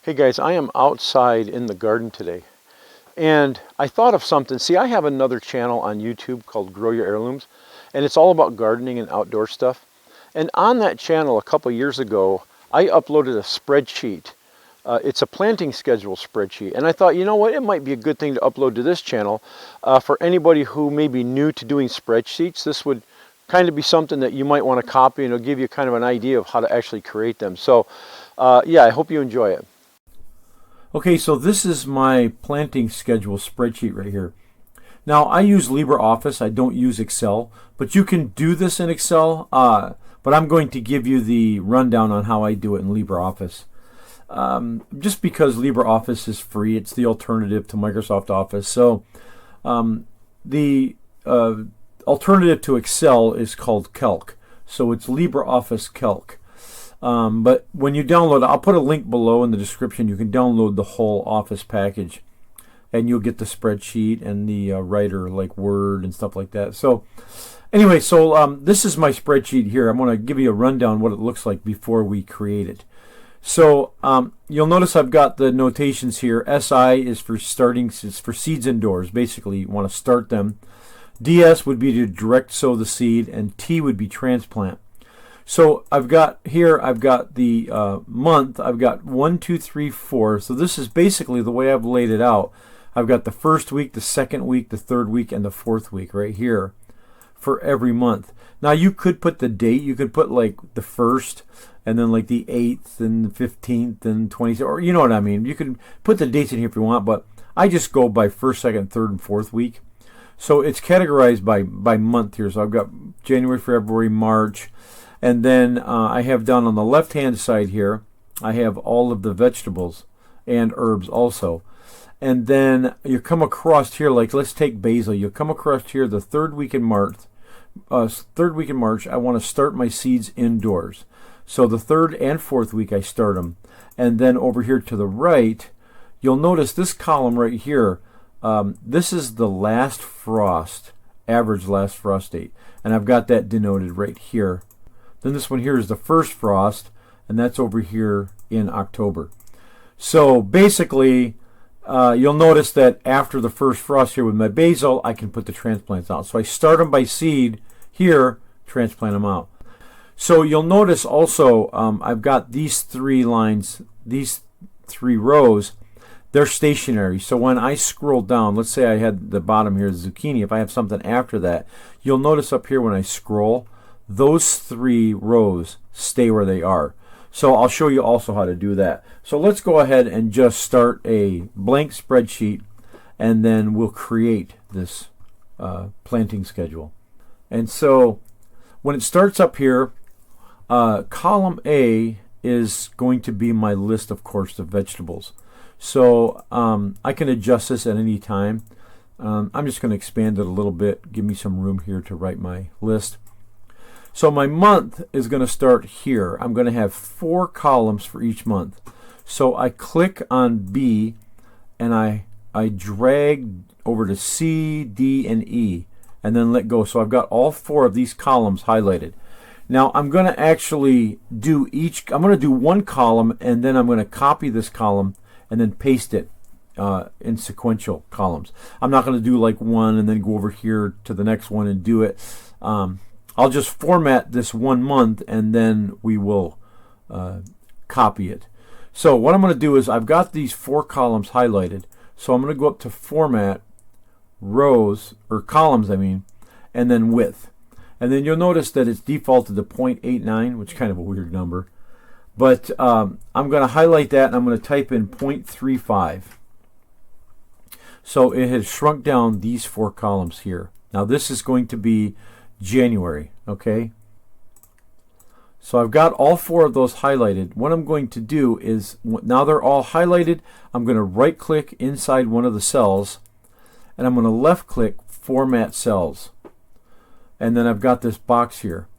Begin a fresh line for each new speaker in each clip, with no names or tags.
Hey guys, I am outside in the garden today and I thought of something. See, I have another channel on YouTube called Grow Your Heirlooms, and it's all about gardening and outdoor stuff. And on that channel a couple years ago, I uploaded a spreadsheet. It's a planting schedule spreadsheet, and I thought, you know what, it might be a good thing to upload to this channel for anybody who may be new to doing spreadsheets. This would kind of be something that you might want to copy, and it'll give you kind of an idea of how to actually create them. So yeah, I hope you enjoy it. Okay, so this is my planting schedule spreadsheet right here. Now, I use Libreoffice. I don't use Excel, but you can do this in Excel, but I'm going to give you the rundown on how I do it in Libreoffice. Just because Libreoffice is free, it's the alternative to Microsoft Office. So the alternative to Excel is called Calc. So it's Libreoffice Calc. But when you download, I'll put a link below in the description. You can download the whole Office package, and you'll get the spreadsheet and the writer like Word and stuff like that. So anyway, this is my spreadsheet here. I'm going to give you a rundown what it looks like before we create it. So you'll notice I've got the notations here. SI is for starting, it's for seeds indoors. Basically, you want to start them. DS would be to direct sow the seed, and T would be transplant. So I've got the month. I've got 1, 2, 3, 4. So this is basically the way I've laid it out. I've got the first week, the second week, the third week, and the fourth week right here for every month. Now you could put the date. You could put like the 1st, and then like the 8th, and the 15th, and 20th, or you know what I mean. You can put the dates in here if you want, but I just go by 1st, 2nd, 3rd, and 4th week. So it's categorized by month here. So I've got January, February, March. And then I have down on the left-hand side here, I have all of the vegetables and herbs also. And then you come across here, like let's take basil. You'll come across here the third week in March. I want to start my seeds indoors. So the 3rd and 4th week I start them. And then over here to the right, you'll notice this column right here. This is the last frost, average last frost date. And I've got that denoted right here. Then this one here is the first frost, and that's over here in October. So basically, you'll notice that after the first frost here with my basil, I can put the transplants out. So I start them by seed here, transplant them out. So you'll notice also I've got these 3 lines, these 3 rows, they're stationary. So when I scroll down, let's say I had the bottom here, zucchini, if I have something after that, you'll notice up here when I scroll, those 3 rows stay where they are. So I'll show you also how to do that. So let's go ahead and just start a blank spreadsheet, and then we'll create this planting schedule. And so when it starts up here, column A is going to be my list, of course, of vegetables. So I can adjust this at any time. I'm just going to expand it a little bit, give me some room here to write my list. So my month is going to start here. I'm going to have 4 columns for each month. So I click on B, and I drag over to C, D, and E, and then let go. So I've got all 4 of these columns highlighted. Now I'm going to actually do I'm going to do 1 column, and then I'm going to copy this column and then paste it in sequential columns. I'm not going to do like 1 and then go over here to the next one and do it. I'll just format this 1 month, and then we will copy it. So what I'm going to do is I've got these 4 columns highlighted. So I'm going to go up to Format, Rows, or Columns, I mean, and then Width. And then you'll notice that it's defaulted to 0.89, which is kind of a weird number. But I'm going to highlight that, and I'm going to type in 0.35. So it has shrunk down these 4 columns here. Now this is going to be January, okay? So I've got all 4 of those highlighted. What I'm going to do is, now they're all highlighted, I'm going to right click inside one of the cells, and I'm going to left click Format Cells. And then I've got this box here.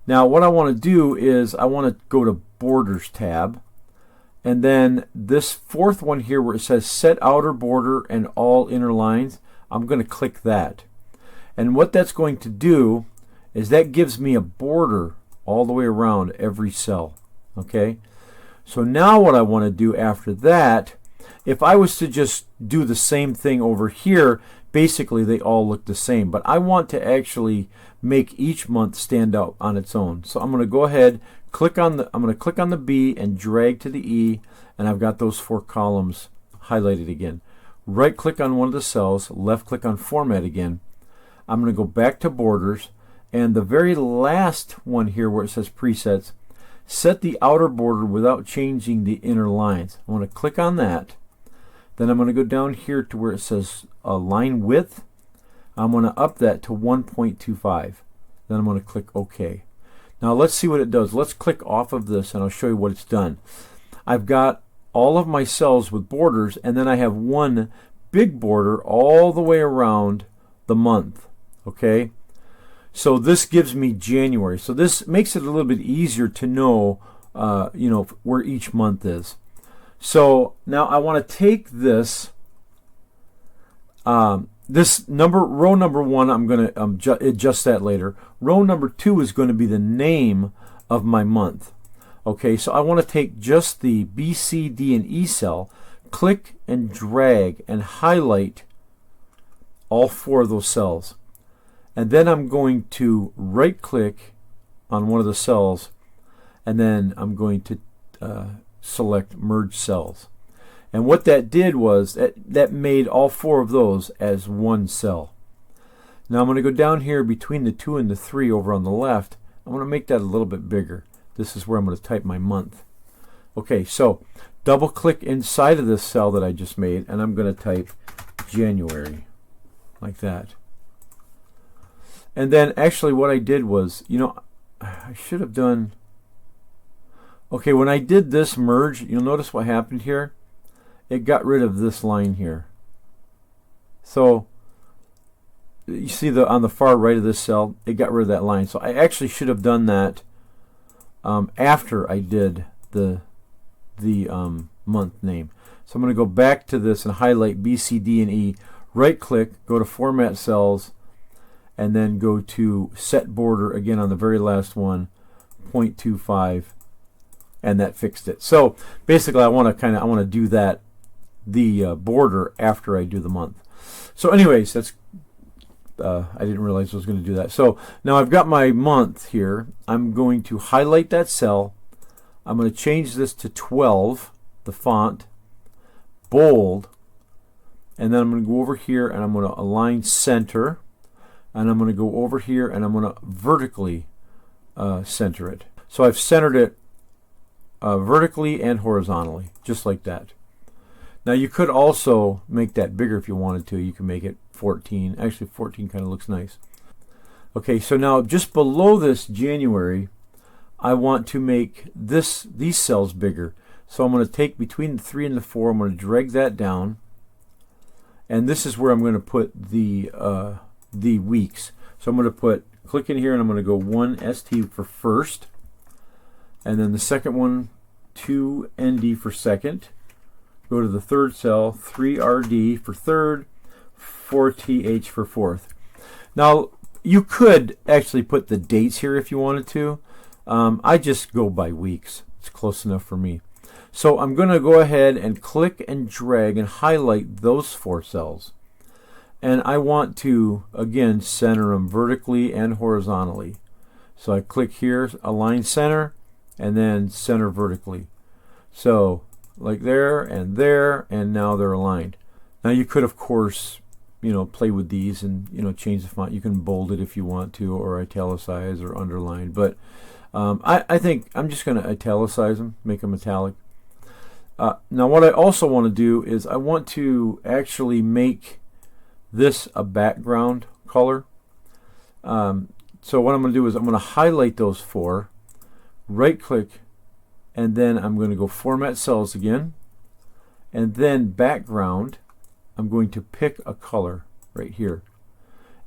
Now what I want to do is I want to go to Borders tab, and then this 4th one here where it says Set Outer Border and All Inner Lines, I'm going to click that. And what that's going to do is that gives me a border all the way around every cell. Okay, So now what I want to do after that, if I was to just do the same thing over here, basically they all look the same. But I want to actually make each month stand out on its own. So I'm going to go ahead, I'm going to click on the B and drag to the E, and I've got those 4 columns highlighted again. Right click on one of the cells, left click on Format again. I'm going to go back to Borders, and the very last one here where it says Presets, set the outer border without changing the inner lines. I want to click on that. Then I'm going to go down here to where it says line width. I'm going to up that to 1.25. Then I'm going to click OK. Now let's see what it does. Let's click off of this and I'll show you what it's done. I've got all of my cells with borders, and then I have one big border all the way around the month. Okay? So this gives me January. So this makes it a little bit easier to know, where each month is. So now I want to take this, row number 1, I'm going to adjust that later. Row number 2 is going to be the name of my month. Okay, so I want to take just the B, C, D, and E cell, click and drag and highlight all 4 of those cells. And then I'm going to right click on one of the cells, and then I'm going to select Merge Cells. And what that did was that made all 4 of those as one cell. Now I'm going to go down here between the 2 and the 3 over on the left. I'm going to make that a little bit bigger. This is where I'm going to type my month. Okay, so double click inside of this cell that I just made, and I'm going to type January, like that. And then actually what I did was, I should have done, okay, when I did this merge, you'll notice what happened here. It got rid of this line here. So you see on the far right of this cell, it got rid of that line. So I actually should have done that after I did the month name. So I'm going to go back to this and highlight B, C, D, and E. Right click, go to Format Cells, and then go to Set Border again on the very last one, 0.25, and that fixed it. So basically I want to do that, the border, after I do the month. So anyways, that's I didn't realize I was going to do that. So now I've got my month here. I'm going to highlight that cell. I'm going to change this to 12, the font, bold, and then I'm going to go over here and I'm going to align center, and I'm going to go over here and I'm going to vertically center it. So I've centered it vertically and horizontally, just like that. Now you could also make that bigger if you wanted to. You can make it 14. Actually 14 kind of looks nice. Okay, so now just below this January, I want to make these cells bigger. So I'm going to take between the 3 and the 4, I'm going to drag that down, and this is where I'm going to put the weeks. So I'm going to click in here and I'm going to go 1 ST for first, and then the second one 2 ND for second. Go to the third cell, 3 RD for third, 4 TH for fourth. Now you could actually put the dates here if you wanted to. I just go by weeks. It's close enough for me. So I'm going to go ahead and click and drag and highlight those 4 cells. And I want to, again, center them vertically and horizontally. So I click here, align center, and then center vertically. So like there, and now they're aligned. Now you could, of course, play with these and, change the font. You can bold it if you want to, or italicize or underline. But I think I'm just going to italicize them, make them metallic. Now what I also want to do is I want to actually make this a background color. So what I'm going to do is I'm going to highlight those 4, right click, and then I'm going to go Format Cells again, and then background. I'm going to pick a color right here,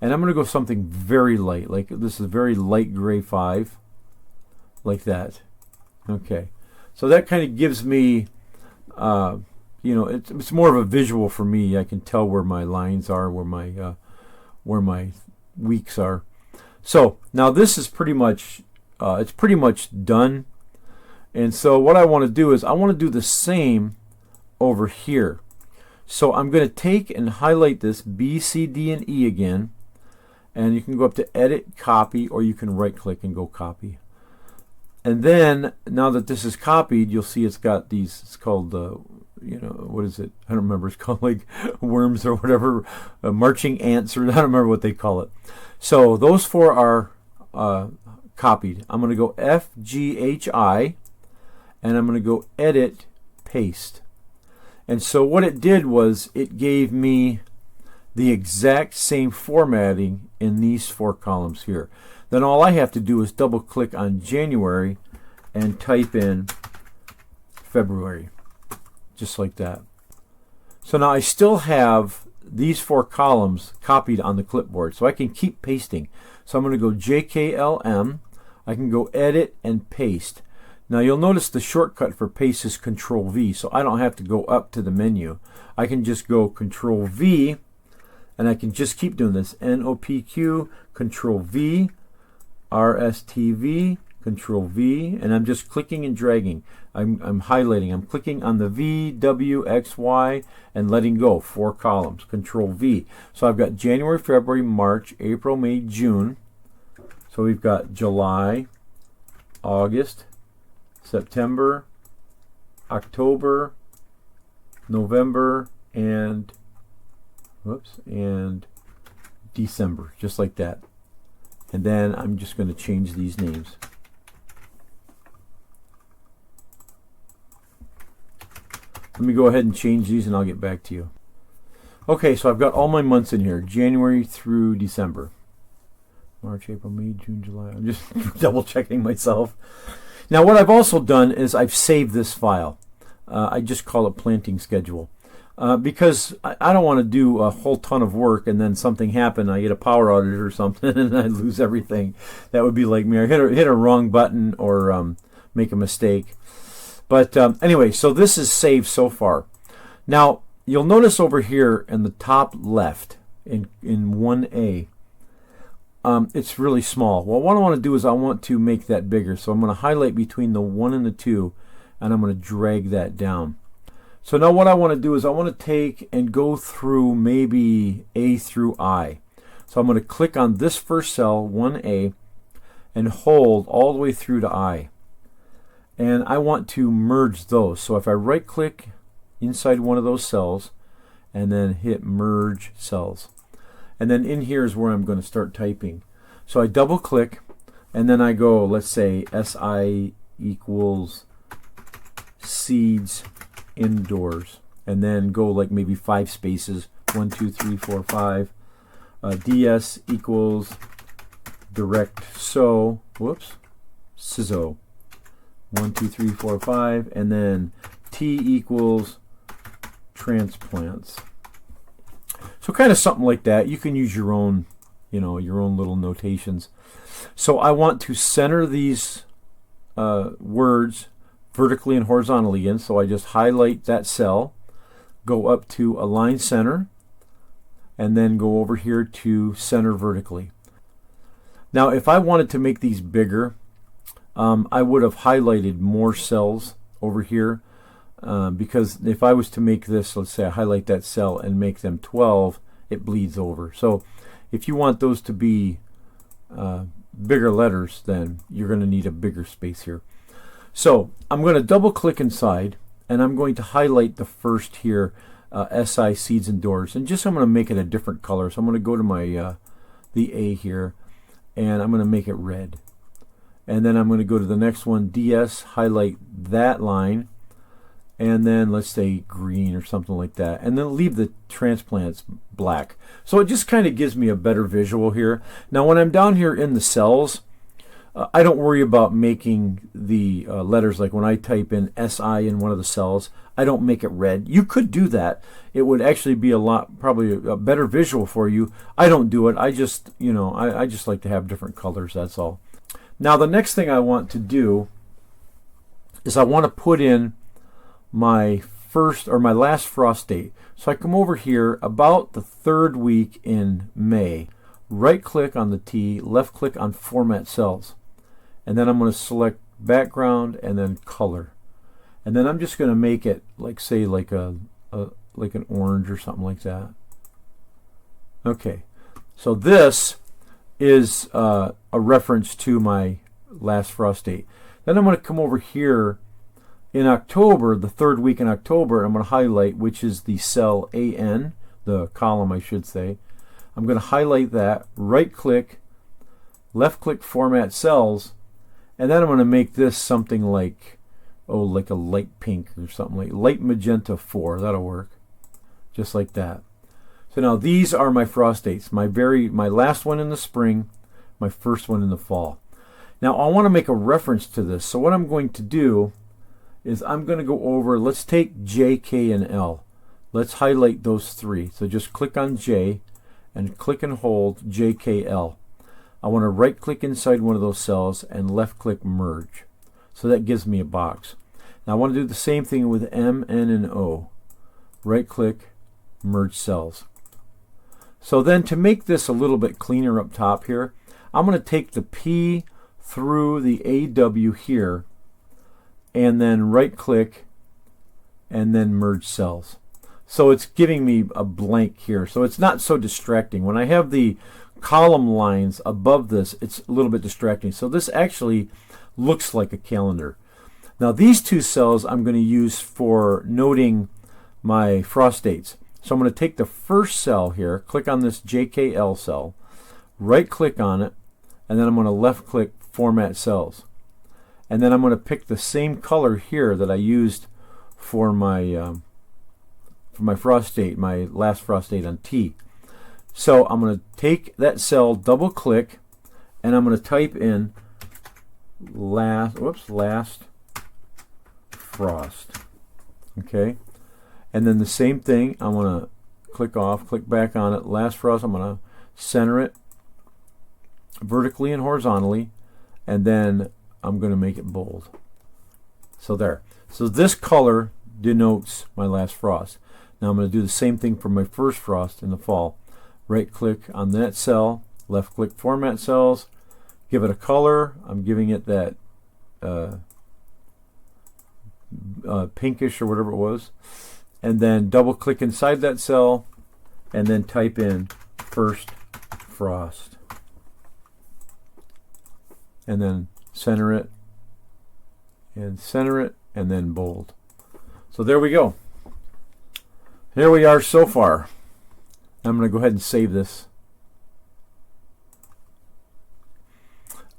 and I'm going to go something very light, like this is very light gray 5, like that. Okay, so that kind of gives me it's more of a visual for me. I can tell where my lines are, where my weeks are. So now this is pretty much it's pretty much done.
And so what I want to do is I want to do the same over here. So I'm going to take and highlight this B, C, D, and E again. And you can go up to Edit, Copy, or you can right click and go Copy. And then now that this is copied, you'll see it's got these, it's called, you know, what is it? I don't remember. It's called like worms or whatever, marching ants, or I don't remember what they call it. So those four are copied. I'm going to go F, G, H, I, and I'm going to go Edit, Paste. And so what it did was it gave me the exact same formatting in these four columns here. Then all I have to do is double click on January and type in February, just like that. So now I still have these four columns copied on the clipboard, so I can keep pasting. So I'm going to go JKLM, I can go Edit and Paste. Now you'll notice the shortcut for paste is Control V, so I don't have to go up to the menu. I can just go Control V, and I can just keep doing this. NOPQ, Control V, RSTV, Control V, and I'm just clicking and dragging. I'm highlighting. I'm clicking on the V, W, X, Y, and letting go. 4 columns. Control V. So I've got January, February, March, April, May, June. So we've got July, August, September, October, November, and December, just like that. And then I'm just going to change these names. Let me go ahead and change these and I'll get back to you. Okay, so I've got all my months in here, January through December. March, April, May, June, July. I'm just double checking myself. Now what I've also done is I've saved this file. I just call it planting schedule. Because I don't want to do a whole ton of work and then something happen, I get a power outage or something and I lose everything. That would be like me. I hit a wrong button or make a mistake. But anyway, so this is saved so far. Now you'll notice over here in the top left in 1A, it's really small. Well, what I want to do is I want to make that bigger. So I'm going to highlight between the 1 and the 2 and I'm going to drag that down. So now what I want to do is I want to take and go through maybe A through I. So I'm going to click on this first cell, 1A, and hold all the way through to I. And I want to merge those. So if I right click inside one of those cells and then hit merge cells. And then in here is where I'm going to start typing. So I double click and then I go, let's say SI equals seeds indoors, and then go like maybe 5 spaces, 1, 2, 3, 4, 5. DS equals direct sow, SIZO, 1, 2, 3, 4, 5, and then T equals transplants. So kind of something like that. You can use your own, your own little notations. So I want to center these words vertically and horizontally again, so I just highlight that cell, go up to Align Center, and then go over here to Center Vertically. Now if I wanted to make these bigger, I would have highlighted more cells over here, because if I was to make this, let's say I highlight that cell and make them 12, it bleeds over. So if you want those to be bigger letters, then you're going to need a bigger space here. So I'm going to double click inside and I'm going to highlight the first here, SI seeds indoors, and I'm going to make it a different color. So I'm going to go to my the A here and I'm going to make it red. And then I'm going to go to the next one, DS, highlight that line, and then let's say green or something like that, and then leave the transplants black. So it just kind of gives me a better visual here. Now when I'm down here in the cells, I don't worry about making the letters, like when I type in SI in one of the cells, I don't make it red. You could do that. It would actually be probably a better visual for you. I don't do it. I just, I just like to have different colors, that's all. Now the next thing I want to do is I want to put in my last frost date. So I come over here about the 3rd week in May, right click on the T, left click on Format Cells. And then I'm going to select background, and then color. And then I'm just going to make it like, say, like an orange or something like that. Okay, so this is a reference to my last frost date. Then I'm going to come over here in October, the third week in October, and I'm going to highlight, which is the cell AN, the column I should say. I'm going to highlight that, right click, left click format cells, and then I'm going to make this something like, oh, like a light pink or something, like light magenta 4. That'll work. Just like that. So now these are my frost dates. My last one in the spring, my first one in the fall. Now I want to make a reference to this. So what I'm going to do is I'm going to go over, let's take J, K, and L. Let's highlight those three. So just click on J and click and hold J, K, L. I want to right click inside one of those cells and left click merge. So that gives me a box. Now I want to do the same thing with M, N, and O. Right click, merge cells. So then to make this a little bit cleaner up top here, I'm going to take the P through the AW here and then right click and then merge cells. So it's giving me a blank here. So it's not so distracting. When I have the column lines above this, it's a little bit distracting. So this actually looks like a calendar. Now these two cells I'm going to use for noting my frost dates. So I'm going to take the first cell here, click on this JKL cell, right click on it, and then I'm going to left click format cells. And then I'm going to pick the same color here that I used for my frost date, my last frost date on T. So I'm going to take that cell, double click, and I'm going to type in last frost. Okay, and then the same thing, I'm going to click off, click back on it, last frost. I'm going to center it vertically and horizontally, and then I'm going to make it bold. So there. So this color denotes my last frost. Now I'm going to do the same thing for my first frost in the fall. Right click on that cell, left click format cells, give it a color. I'm giving it that pinkish or whatever it was, and then double click inside that cell and then type in first frost and then center it and then bold. So there we go. Here we are so far. I'm going to go ahead and save this.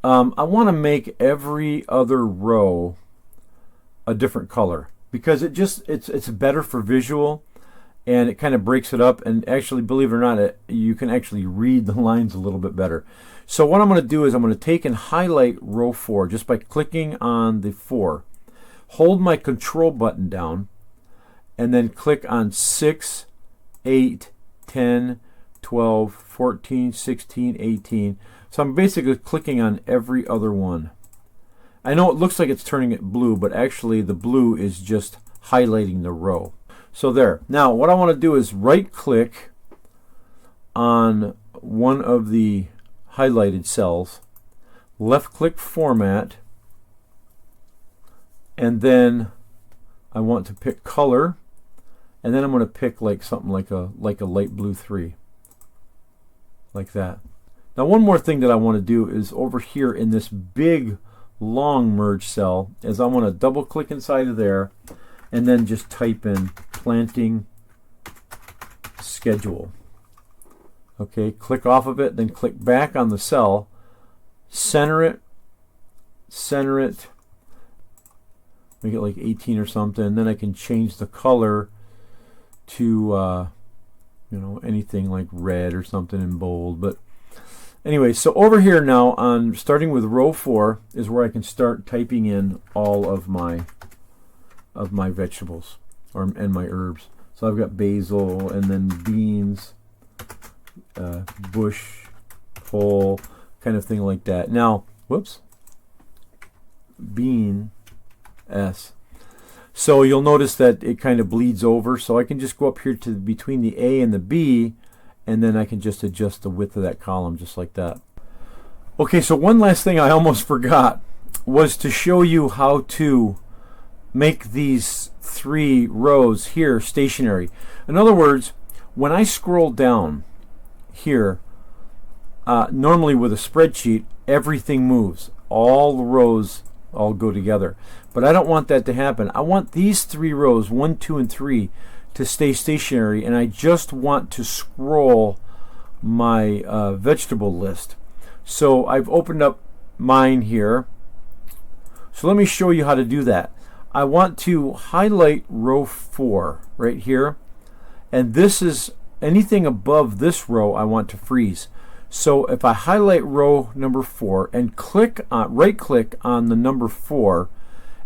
I want to make every other row a different color because it's better for visual, and it kind of breaks it up, and actually, believe it or not, you can actually read the lines a little bit better. So what I'm going to do is I'm going to take and highlight row 4 just by clicking on the 4. Hold my control button down and then click on 6, 8, 10, 12, 14, 16, 18. So I'm basically clicking on every other one. I know it looks like it's turning it blue, but actually the blue is just highlighting the row. So there. Now what I want to do is right click on one of the highlighted cells, left click format, and then I want to pick color, and then I'm going to pick like something like a light blue 3, like that. Now one more thing that I want to do is over here in this big long merge cell is I want to double click inside of there and then just type in planting schedule. Okay, click off of it, then click back on the cell, center it, make it like 18 or something, and then I can change the color to anything like red or something in bold. But anyway, so over here now, on starting with row 4 is where I can start typing in all of my vegetables and my herbs. So I've got basil and then beans, bush, pole, kind of thing like that. Now, whoops, bean S. So you'll notice that it kind of bleeds over. So I can just go up here to between the A and the B, and then I can just adjust the width of that column just like that. Okay, so one last thing I almost forgot. was to show you how to make these 3 rows here stationary. In other words, when I scroll down here, normally with a spreadsheet, everything moves. All the rows all go together. But I don't want that to happen. I want these 3 rows, 1, 2, and 3, to stay stationary, and I just want to scroll my vegetable list. So I've opened up mine here. So let me show you how to do that. I want to highlight row 4 right here, and this is anything above this row I want to freeze. So if I highlight row number 4 and right click on the number 4,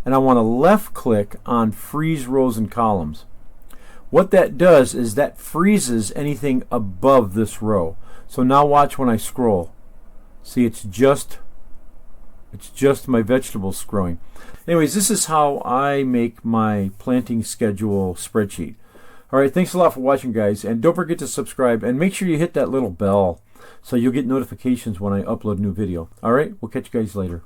and I want to left click on freeze rows and columns, what that does is that freezes anything above this row. So now watch when I scroll. See, it's just my vegetables growing. Anyways, this is how I make my planting schedule spreadsheet. All right, thanks a lot for watching, guys, and don't forget to subscribe and make sure you hit that little bell so you'll get notifications when I upload a new video. All right, we'll catch you guys later.